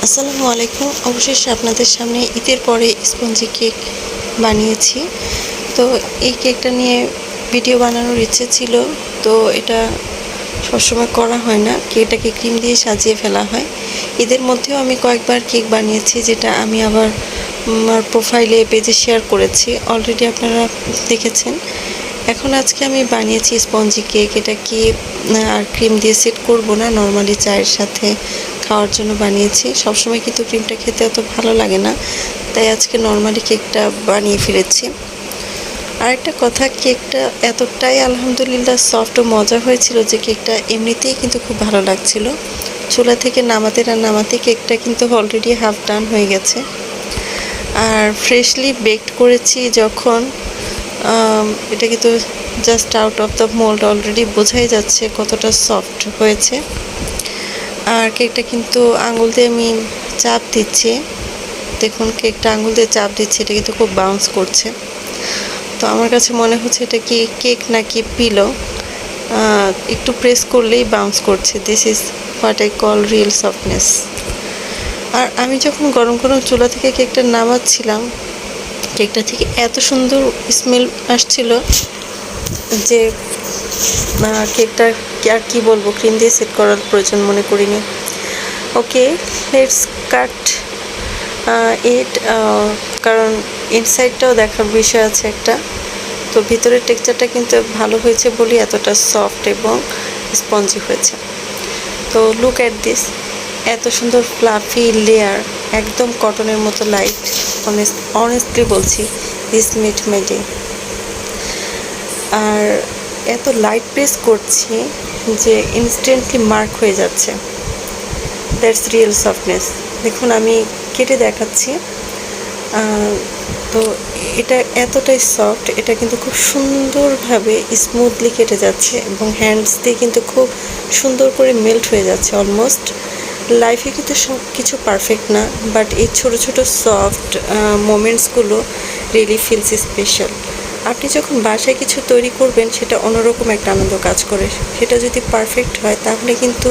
আসসালামু আলাইকুম। অবশেষে আপনাদের সামনে ঈদের পরে স্পঞ্জি কেক বানিয়েছি। তো এই কেকটা নিয়ে ভিডিও বানানোর ইচ্ছে ছিল, তো এটা সবসময় করা হয় না, কেকটাকে ক্রিম দিয়ে সাজিয়ে ফেলা হয়। ঈদের মধ্যেও আমি কয়েকবার কেক বানিয়েছি, যেটা আমি আবার আমার প্রোফাইলে পেজে শেয়ার করেছি, অলরেডি আপনারা দেখেছেন। এখন আজকে আমি বানিয়েছি স্পঞ্জি কেক। এটা কি আর ক্রিম দিয়ে সেট করব না, নর্মালি চায়ের সাথে খাওয়ার জন্য বানিয়েছি। সবসময় কিন্তু ক্রিমটা খেতে অত ভালো লাগে না, তাই আজকে নর্মালি কেকটা বানিয়ে ফেলেছি। আরেকটা কথা, কেকটা এতটাই আলহামদুলিল্লাহ সফট ও মজা হয়েছিল যে কেকটা এমনিতেই কিন্তু খুব ভালো লাগছিল। চুলা থেকে নামাতে না নামাতে কেকটা কিন্তু অলরেডি হাফ ডান হয়ে গেছে। আর ফ্রেশলি বেকড করেছি যখন, এটা কিন্তু just out of the mould, already বোঝাই যাচ্ছে কতটা সফট হয়েছে। আর কেকটা কিন্তু আঙুল দিয়ে আমি চাপ দিচ্ছি, দেখুন কেকটা আঙুল দিয়ে চাপ দিচ্ছি, এটা কিন্তু খুব বাউন্স করছে। তো আমার কাছে মনে হচ্ছে এটা কি কেক নাকি পিলো, একটু প্রেস করলেই বাউন্স করছে। This is what I call real softness. আর আমি যখন গরম গরম চুলা থেকে কেকটা নামাচ্ছিলাম, কেকটা থেকে এত সুন্দর স্মেল আসছিল যে কেকটা আর কি বলবো, ক্রিম দিয়ে সেট করার প্রয়োজন মনে করিনি। ওকে, লেটস কাট ইট, কারণ ইনসাইডটাও দেখার বিষয় আছে একটা। তো ভিতরের টেক্সচারটা কিন্তু ভালো হয়েছে বলি এতটা সফট এবং স্পঞ্জি হয়েছে। তো লুক অ্যাট দিস, এত সুন্দর ফ্লাফি লেয়ার, একদম কটনের মতো লাইট। অনেস্টলি বলছি, দিস মেড মাই ডে। আর এত লাইট প্রেস করছি যে ইনস্ট্যান্টলি মার্ক হয়ে যাচ্ছে। That's real softness. দেখুন আমি কেটে দেখাচ্ছি। তো এটা এতটাই সফট, এটা কিন্তু খুব সুন্দরভাবে স্মুথলি কেটে যাচ্ছে এবং হ্যান্ডস দিয়ে কিন্তু খুব সুন্দর করে মেল্ট হয়ে যাচ্ছে অলমোস্ট। লাইফে কিন্তু সব কিছু পারফেক্ট না, বাট এই ছোটো ছোটো সফট মোমেন্টসগুলো রিয়েলি ফিলস স্পেশাল। আপনি যখন বাসায় কিছু তৈরি করবেন, সেটা অন্যরকম একটা আনন্দ কাজ করে। সেটা যদি পারফেক্ট হয় তাহলে কিন্তু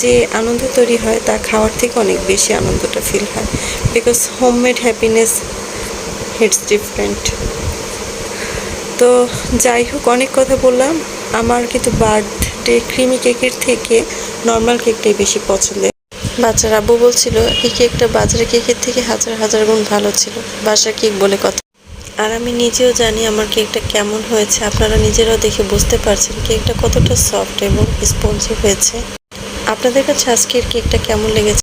যে আনন্দ তৈরি হয় তা খাওয়ার থেকে অনেক বেশি আনন্দটা ফিল হয়, because homemade happiness hits different. তো যাই হোক, অনেক কথা বললাম। আমার কিন্তু বার্থডে ক্রিমি কেকের থেকে নর্মাল কেকটাই বেশি পছন্দের। বাচ্চার আব্বু বলছিল এই কেকটা বাজারে কেকের থেকে হাজার হাজার গুণ ভালো ছিল, বাসার কেক বলে কথা। আর আমি নিজেও জানি আমার কেকটা কেমন হয়েছে। আপনারা নিজেরাও দেখে বুঝতে পারছেন কেকটা কতটা সফট এবং স্পঞ্জি হয়েছে। আপনাদের কাছে আজকের কেকটা কেমন লেগেছে?